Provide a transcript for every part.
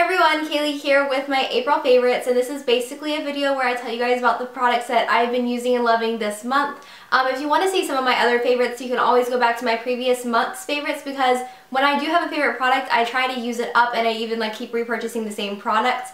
everyone, Kaylee here with my April favorites, and this is basically a video where I tell you guys about the products that I've been using and loving this month. If you want to see some of my other favorites, you can always go back to my previous month's favorites, because when I do have a favorite product, I try to use it up, and I even keep repurchasing the same product.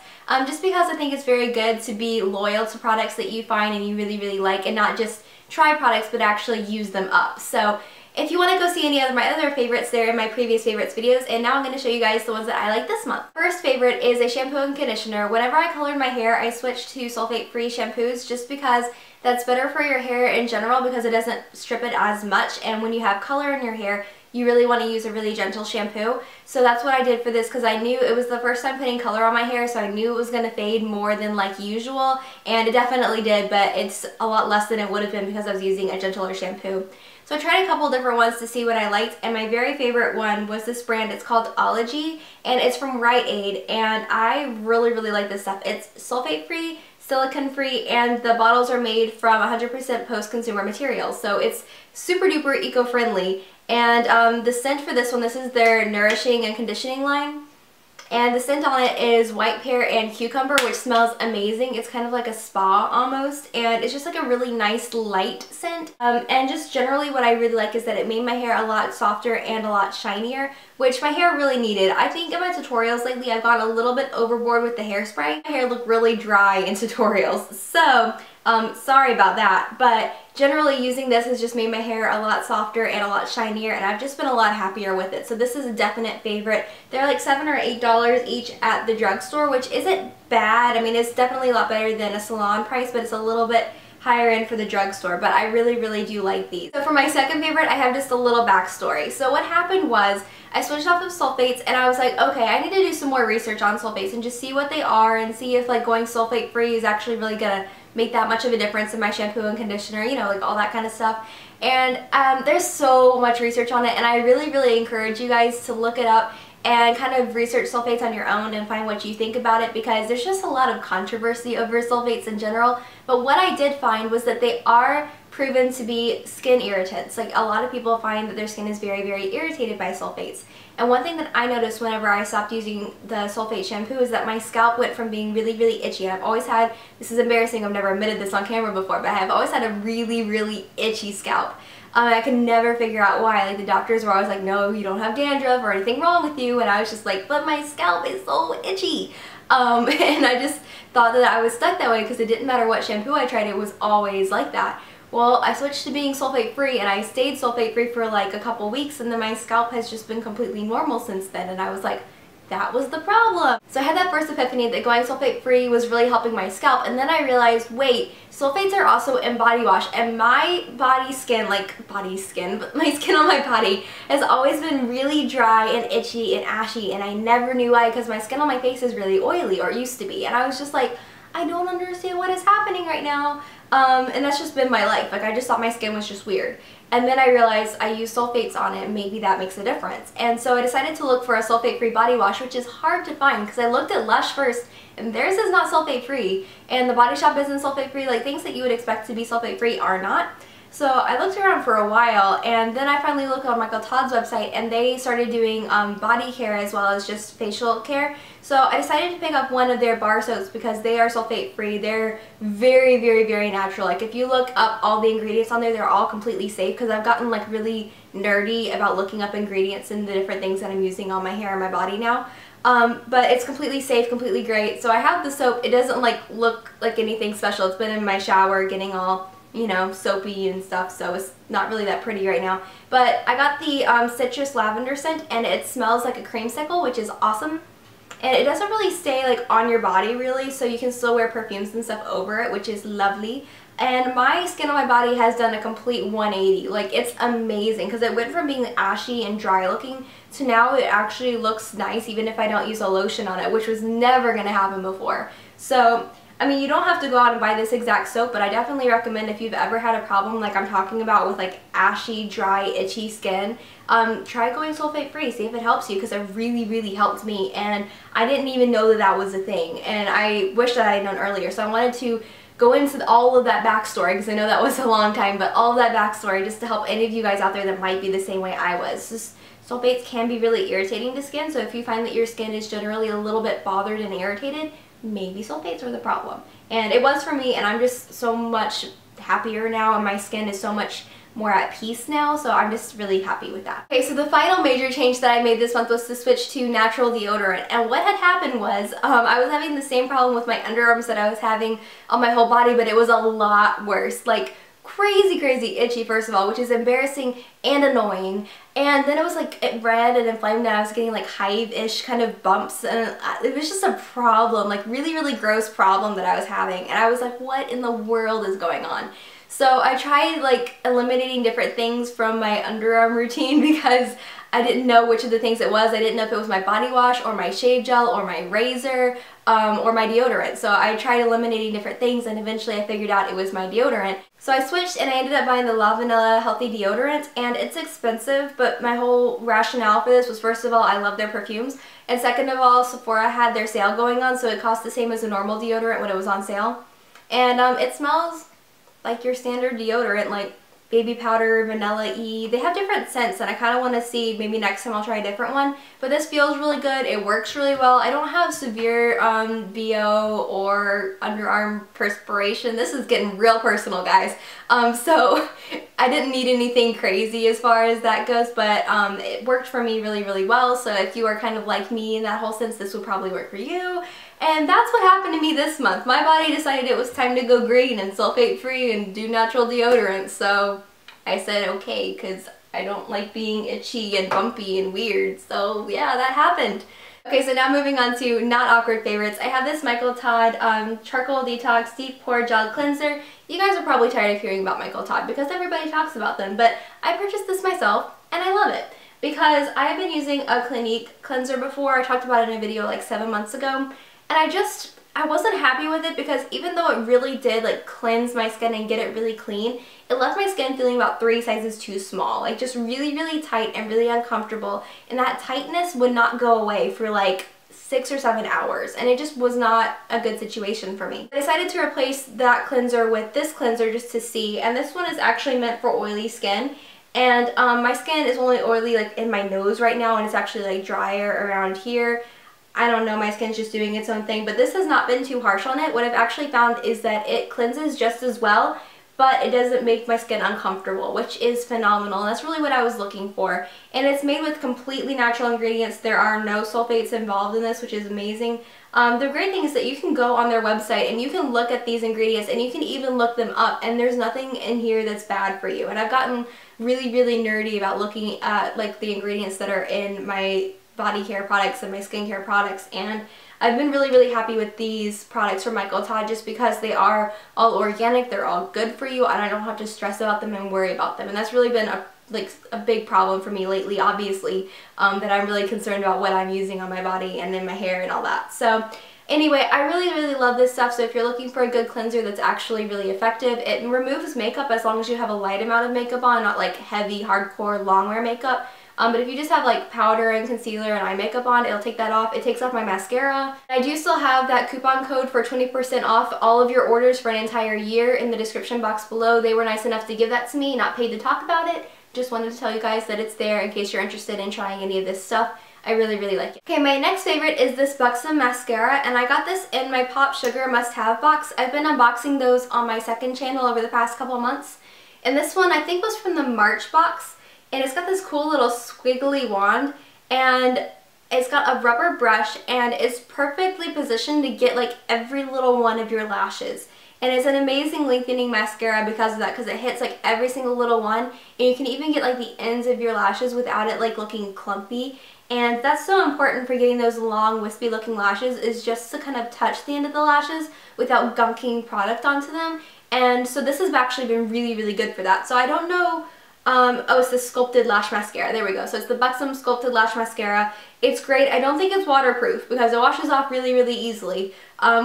Just because I think it's very good to be loyal to products that you find and you really like, and not just try products but actually use them up. So if you want to go see any of my other favorites, they're in my previous favorites videos, and now I'm going to show you guys the ones that I like this month. First favorite is a shampoo and conditioner. Whenever I colored my hair, I switched to sulfate-free shampoos just because that's better for your hair in general, because it doesn't strip it as much, and when you have color in your hair, you really want to use a really gentle shampoo. So that's what I did for this, because I knew it was the first time putting color on my hair, so I knew it was going to fade more than like usual, and it definitely did, but it's a lot less than it would have been because I was using a gentler shampoo. So I tried a couple different ones to see what I liked, and my very favorite one was this brand. It's called Ology, and it's from Rite Aid, and I really like this stuff. It's sulfate-free, silicone-free, and the bottles are made from 100% post-consumer materials, so it's super duper eco-friendly. And the scent for this one, this is their nourishing and conditioning line. And the scent on it is white pear and cucumber, which smells amazing. It's kind of like a spa almost, and it's just like a really nice light scent. And just generally what I really like is that it made my hair a lot softer and a lot shinier, which my hair really needed. I think in my tutorials lately I've gone a little bit overboard with the hairspray. My hair looked really dry in tutorials, so sorry about that, but generally using this has just made my hair a lot softer and a lot shinier, and I've just been a lot happier with it. So this is a definite favorite. They're like $7 or $8 each at the drugstore, which isn't bad. I mean, it's definitely a lot better than a salon price, but it's a little bit higher end for the drugstore, but I really do like these. So for my second favorite, I have just a little backstory. So what happened was I switched off of sulfates, and I was like, okay, I need to do some more research on sulfates and just see what they are and see if like going sulfate free is actually really gonna make that much of a difference in my shampoo and conditioner, you know, like all that kind of stuff. And there's so much research on it, and I really encourage you guys to look it up and kind of research sulfates on your own and find what you think about it, because there's just a lot of controversy over sulfates in general. But what I did find was that they are proven to be skin irritants. Like, a lot of people find that their skin is very irritated by sulfates. And one thing that I noticed whenever I stopped using the sulfate shampoo is that my scalp went from being really itchy. And I've always had, this is embarrassing, I've never admitted this on camera before, but I've always had a really itchy scalp. I could never figure out why. Like, the doctors were always like, no, you don't have dandruff or anything wrong with you, and I was just like, but my scalp is so itchy. And I just thought that I was stuck that way because it didn't matter what shampoo I tried, it was always like that. Well, I switched to being sulfate free, and I stayed sulfate free for like a couple weeks, and then my scalp has just been completely normal since then, and I was like, that was the problem. So I had that first epiphany that going sulfate free was really helping my scalp, and then I realized, wait, sulfates are also in body wash, and my body skin, but my skin on my body has always been really dry and itchy and ashy, and I never knew why, because my skin on my face is really oily, or it used to be, and I was just like, I don't understand what is happening right now. And that's just been my life. Like, I just thought my skin was just weird. And then I realized I use sulfates on it, and maybe that makes a difference. And so I decided to look for a sulfate-free body wash, which is hard to find because I looked at Lush first, and theirs is not sulfate-free, and the Body Shop isn't sulfate-free. Like, things that you would expect to be sulfate-free are not. So I looked around for a while, and then I finally looked on Michael Todd's website, and they started doing body care as well as just facial care. So I decided to pick up one of their bar soaps because they are sulfate free. They're very natural. Like, if you look up all the ingredients on there, they're all completely safe, because I've gotten like really nerdy about looking up ingredients and the different things that I'm using on my hair and my body now. But it's completely safe, completely great. So I have the soap. It doesn't like look like anything special. It's been in my shower getting all, you know, soapy and stuff, so it's not really that pretty right now. But I got the citrus lavender scent, and it smells like a creamsicle, which is awesome. And it doesn't really stay like on your body really, so you can still wear perfumes and stuff over it, which is lovely. And my skin on my body has done a complete 180. Like, it's amazing, because it went from being ashy and dry looking to now it actually looks nice even if I don't use a lotion on it, which was never going to happen before. So I mean, you don't have to go out and buy this exact soap, but I definitely recommend, if you've ever had a problem like I'm talking about with like ashy, dry, itchy skin, try going sulfate free, see if it helps you, because it really helped me, and I didn't even know that that was a thing, and I wish that I had known earlier. So I wanted to go into all of that backstory, because I know that was a long time, but all of that backstory just to help any of you guys out there that might be the same way I was. Just sulfates can be really irritating to skin, so if you find that your skin is generally a little bit bothered and irritated, maybe sulfates are the problem. And it was for me, and I'm just so much happier now, and my skin is so much more at peace now, so I'm just really happy with that. Okay, so the final major change that I made this month was to switch to natural deodorant, and what had happened was I was having the same problem with my underarms that I was having on my whole body, but it was a lot worse. Like, crazy itchy, first of all, which is embarrassing and annoying, and then it was like red and inflamed, and I was getting like hive-ish kind of bumps, and it was just a problem, like really gross problem that I was having, and I was like, what in the world is going on? So I tried like eliminating different things from my underarm routine because I didn't know which of the things it was. I didn't know if it was my body wash or my shave gel or my razor or my deodorant. So I tried eliminating different things, and eventually I figured out it was my deodorant. So I switched and I ended up buying the La Vanilla Healthy Deodorant, and it's expensive, but my whole rationale for this was, first of all, I love their perfumes, and second of all, Sephora had their sale going on, so it cost the same as a normal deodorant when it was on sale. And it smells like your standard deodorant, like baby powder, vanilla-y. They have different scents, and I kind of want to see, maybe next time I'll try a different one. But this feels really good. It works really well. I don't have severe BO or underarm perspiration. This is getting real personal, guys. So I didn't need anything crazy as far as that goes, but it worked for me really well. So if you are kind of like me in that whole sense, this would probably work for you. And that's what happened to me this month. My body decided it was time to go green and sulfate free and do natural deodorant, so I said okay, because I don't like being itchy and bumpy and weird, so yeah, that happened. Okay, so now moving on to not awkward favorites. I have this Michael Todd Charcoal Detox Deep Pore Gel Cleanser. You guys are probably tired of hearing about Michael Todd because everybody talks about them, but I purchased this myself and I love it because I have been using a Clinique cleanser before. I talked about it in a video like 7 months ago. And I wasn't happy with it because even though it really did like cleanse my skin and get it really clean, it left my skin feeling about 3 sizes too small. Like just really tight and really uncomfortable. And that tightness would not go away for like 6 or 7 hours. And it just was not a good situation for me. I decided to replace that cleanser with this cleanser just to see. And this one is actually meant for oily skin. And my skin is only oily like in my nose right now, and it's actually like drier around here. I don't know, my skin's just doing its own thing, but this has not been too harsh on it. What I've actually found is that it cleanses just as well, but it doesn't make my skin uncomfortable, which is phenomenal. And that's really what I was looking for. And it's made with completely natural ingredients. There are no sulfates involved in this, which is amazing. The great thing is that you can go on their website and you can look at these ingredients and you can even look them up, and there's nothing in here that's bad for you. And I've gotten really nerdy about looking at like the ingredients that are in my body care products and my skincare products, and I've been really happy with these products from Michael Todd just because they are all organic, they're all good for you, and I don't have to stress about them and worry about them. And that's really been a big problem for me lately, obviously, that I'm really concerned about what I'm using on my body and in my hair and all that. So anyway, I really love this stuff. So if you're looking for a good cleanser that's actually really effective, it removes makeup as long as you have a light amount of makeup on, not like heavy, hardcore, long wear makeup. But if you just have like powder and concealer and eye makeup on, it'll take that off. It takes off my mascara. I do still have that coupon code for 20% off all of your orders for an entire year in the description box below. They were nice enough to give that to me, not paid to talk about it. Just wanted to tell you guys that it's there in case you're interested in trying any of this stuff. I really like it. Okay, my next favorite is this Buxom mascara, and I got this in my Pop Sugar must-have box. I've been unboxing those on my second channel over the past couple months, and this one I think was from the March box. And it's got this cool little squiggly wand, and it's got a rubber brush, and it's perfectly positioned to get like every little one of your lashes. And it's an amazing lengthening mascara because of that, because it hits like every single little one, and you can even get like the ends of your lashes without it like looking clumpy. And that's so important for getting those long wispy looking lashes, is just to kind of touch the end of the lashes without gunking product onto them. And so this has actually been really good for that. So I don't know. Oh, it's the Sculpted Lash Mascara. There we go. So it's the Buxom Sculpted Lash Mascara. It's great. I don't think it's waterproof because it washes off really easily,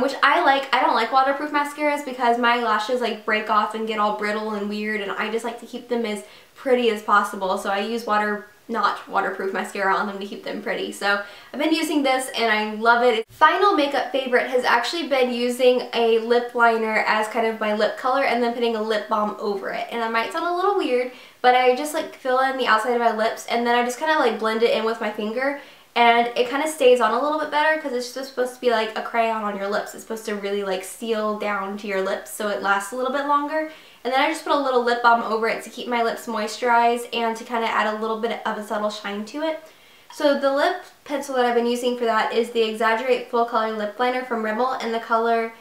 which I like. I don't like waterproof mascaras because my lashes like break off and get all brittle and weird, and I just like to keep them as pretty as possible. So I use not waterproof mascara on them to keep them pretty. So I've been using this and I love it. Final makeup favorite has actually been using a lip liner as kind of my lip color and then putting a lip balm over it. And that might sound a little weird, but I just like fill in the outside of my lips and then I just kind of like blend it in with my finger, and it kind of stays on a little bit better because it's just supposed to be like a crayon on your lips. It's supposed to really like seal down to your lips so it lasts a little bit longer. And then I just put a little lip balm over it to keep my lips moisturized and to kind of add a little bit of a subtle shine to it. So the lip pencil that I've been using for that is the Exaggerate Full Color Lip Liner from Rimmel in the color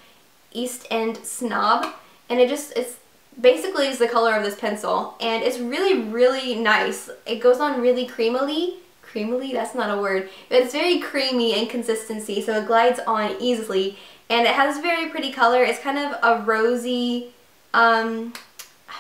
East End Snob. And it's basically is the color of this pencil. And it's really, really nice. It goes on really creamily. Creamily? That's not a word. It's very creamy in consistency, so it glides on easily. And it has a very pretty color. It's kind of a rosy mauve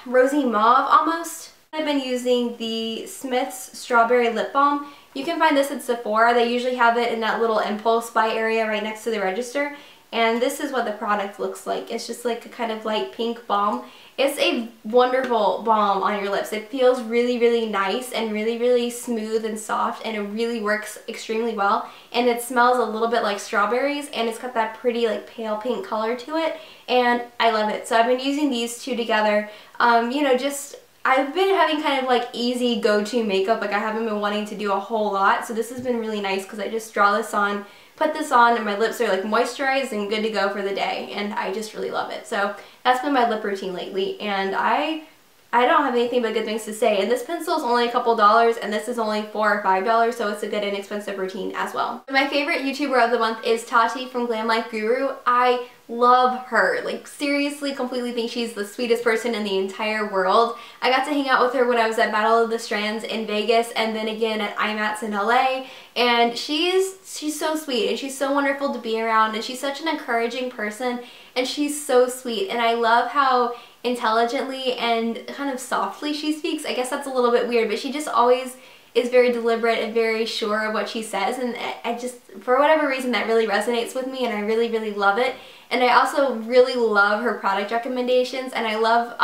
almost. I've been using the Smith's Strawberry Lip Balm. You can find this at Sephora. They usually have it in that little impulse buy area right next to the register. And this is what the product looks like. It's just like a kind of light pink balm. It's a wonderful balm on your lips. It feels really, really nice and really, really smooth and soft, and it really works extremely well. And it smells a little bit like strawberries, and it's got that pretty like pale pink color to it, and I love it. So I've been using these two together. You know, I've been having kind of like easy go-to makeup. Like I haven't been wanting to do a whole lot, so this has been really nice because I just draw this on, put this on, and my lips are like moisturized and good to go for the day, and I just really love it. So that's been my lip routine lately, and I don't have anything but good things to say. And this pencil is only a couple dollars, and this is only $4 or $5, so it's a good inexpensive routine as well. My favorite YouTuber of the month is Tati from Glam Life Guru. I love her. Like seriously, completely think she's the sweetest person in the entire world. I got to hang out with her when I was at Battle of the Strands in Vegas, and then again at IMATS in LA, and she's so sweet and she's so wonderful to be around, and she's such an encouraging person, and she's so sweet, and I love how intelligently and kind of softly she speaks. I guess that's a little bit weird, but she just always is very deliberate and very sure of what she says, and I just, for whatever reason, that really resonates with me, and I really, really love it. And I also really love her product recommendations, and I love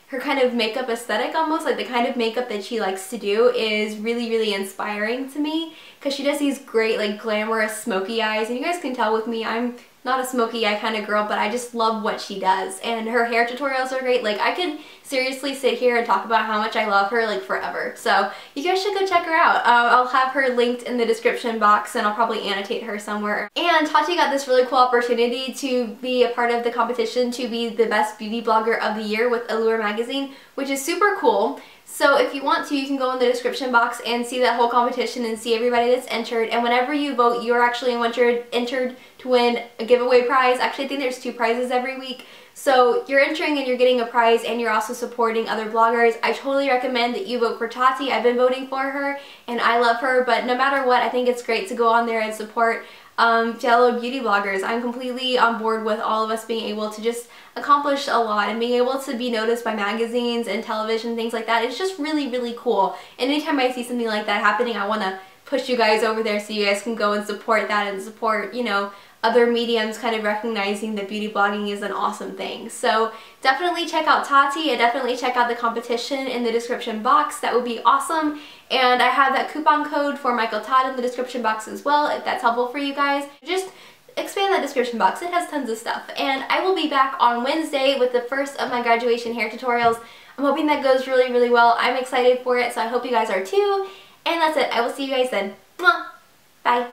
her kind of makeup aesthetic almost. Like the kind of makeup that she likes to do is really, really inspiring to me, because she does these great like glamorous smoky eyes, and you guys can tell with me I'm not a smoky eye kind of girl, but I just love what she does. And her hair tutorials are great. Like I could seriously sit here and talk about how much I love her like forever. So you guys should go check her out. I'll have her linked in the description box, and I'll probably annotate her somewhere. And Tati got this really cool opportunity to be a part of the competition to be the best beauty blogger of the year with Allure magazine, which is super cool. So if you want to, you can go in the description box and see that whole competition and see everybody that's entered. And whenever you vote, you're actually entered to win a giveaway prize. Actually, I think there's 2 prizes every week. So you're entering and you're getting a prize, and you're also supporting other bloggers. I totally recommend that you vote for Tati. I've been voting for her and I love her, but no matter what, I think it's great to go on there and support fellow beauty bloggers. I'm completely on board with all of us being able to just accomplish a lot and being able to be noticed by magazines and television, things like that. It's just really, really cool. And anytime I see something like that happening, I want to push you guys over there so you guys can go and support that and support, you know, other mediums kind of recognizing that beauty blogging is an awesome thing. So definitely check out Tati, and definitely check out the competition in the description box. That would be awesome. And I have that coupon code for Michael Todd in the description box as well, if that's helpful for you guys. Just expand that description box. It has tons of stuff. And I will be back on Wednesday with the first of my graduation hair tutorials. I'm hoping that goes really, really well. I'm excited for it, so I hope you guys are too. And that's it. I will see you guys then. Mwah! Bye.